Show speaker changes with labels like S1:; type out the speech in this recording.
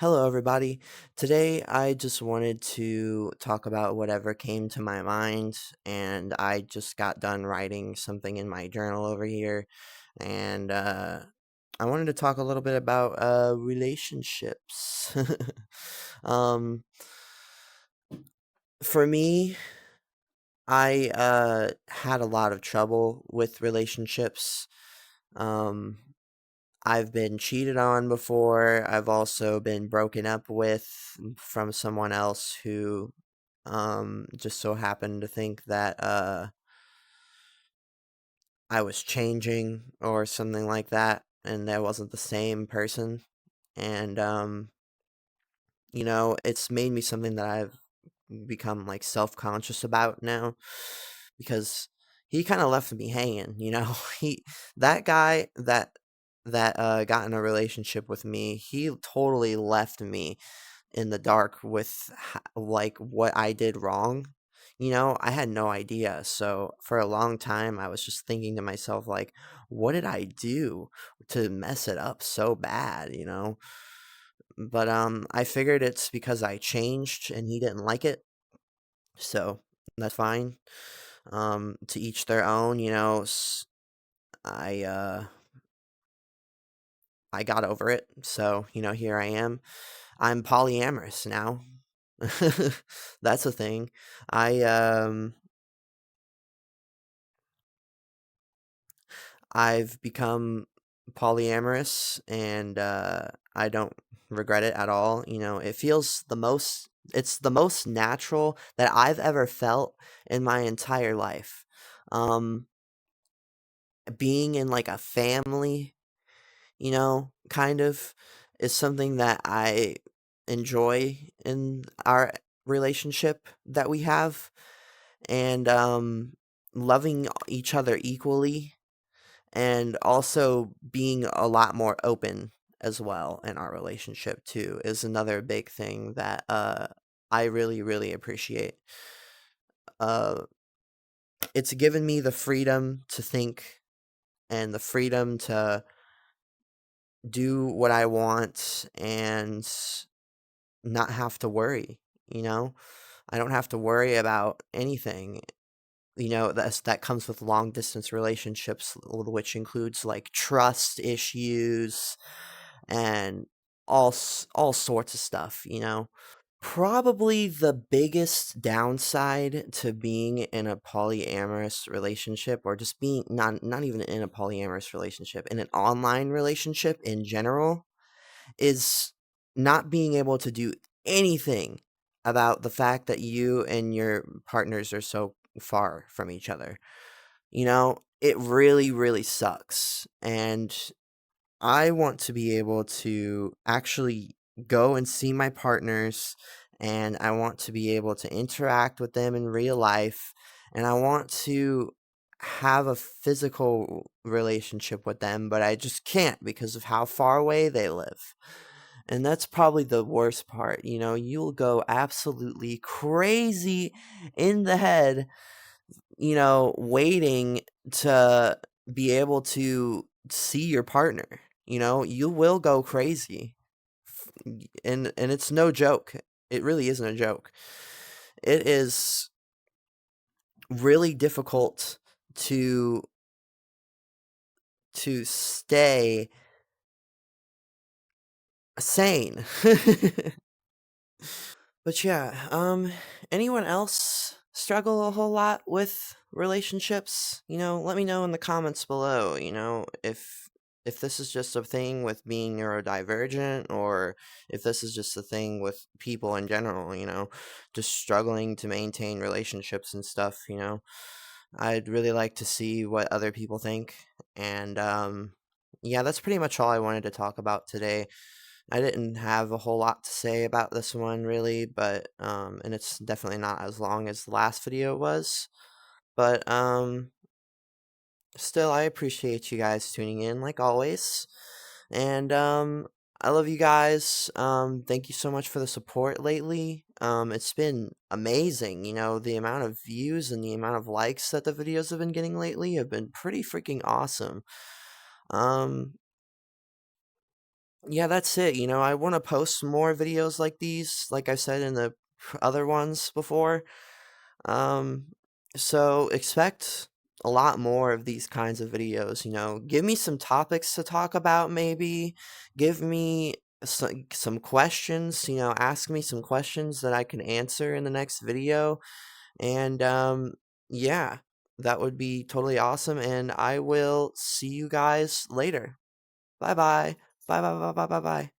S1: Hello, everybody. Today, I just wanted to talk about whatever came to my mind, and I just got done writing something in my journal over here, and I wanted to talk a little bit about relationships. um, for me, I had a lot of trouble with relationships. Um, I've been cheated on before. I've also been broken up with from someone else who just so happened to think that I was changing or something like that, and I wasn't the same person. And it's made me something that I've become like self-conscious about now because he kind of left me hanging. He that guy that got in a relationship with me, he totally left me in the dark with like what I did wrong. I had no idea. So for a long time I was just thinking to myself like, what did I do to mess it up so bad? But I figured it's because I changed and he didn't like it. So that's fine. To each their own. I uh I got over it. So, here I am. I'm polyamorous now. That's a thing. I I've become polyamorous, and I don't regret it at all. It feels it's the most natural that I've ever felt in my entire life. Um Being in like a family, kind of is something that I enjoy in our relationship that we have, and loving each other equally, and also being a lot more open as well in our relationship too is another big thing that I really really appreciate. uh it's given me the freedom to think and the freedom to do what I want and not have to worry, you know? I don't have to worry about anything. That comes with long distance relationships, which includes like trust issues and all sorts of stuff. Probably the biggest downside to being in a polyamorous relationship, or just being not even in a polyamorous relationship, in an online relationship in general, is not being able to do anything about the fact that you and your partners are so far from each other. It really, really sucks. And I want to be able to actually go and see my partners, and I want to be able to interact with them in real life, and I want to have a physical relationship with them, but I just can't because of how far away they live. And that's probably the worst part. You'll go absolutely crazy in the head, waiting to be able to see your partner. You will go crazy. And it's no joke. It really isn't a joke. It is really difficult to stay sane. But yeah, anyone else struggle a whole lot with relationships? Let me know in the comments below, if this is just a thing with being neurodivergent, or if this is just a thing with people in general, just struggling to maintain relationships and stuff. I'd really like to see what other people think. And yeah, that's pretty much all I wanted to talk about today. I didn't have a whole lot to say about this one really, but and it's definitely not as long as the last video was. But still, I appreciate you guys tuning in like always. And I love you guys. Thank you so much for the support lately. It's been amazing. The amount of views and the amount of likes that the videos have been getting lately have been pretty freaking awesome. Um yeah, that's it. I want to post more videos like these, like I said in the other ones before. Um, so expect a lot more of these kinds of videos. Give me some topics to talk about, maybe. Give me some questions, ask me some questions that I can answer in the next video. And yeah, that would be totally awesome. And I will see you guys later. Bye bye. Bye bye bye bye bye bye.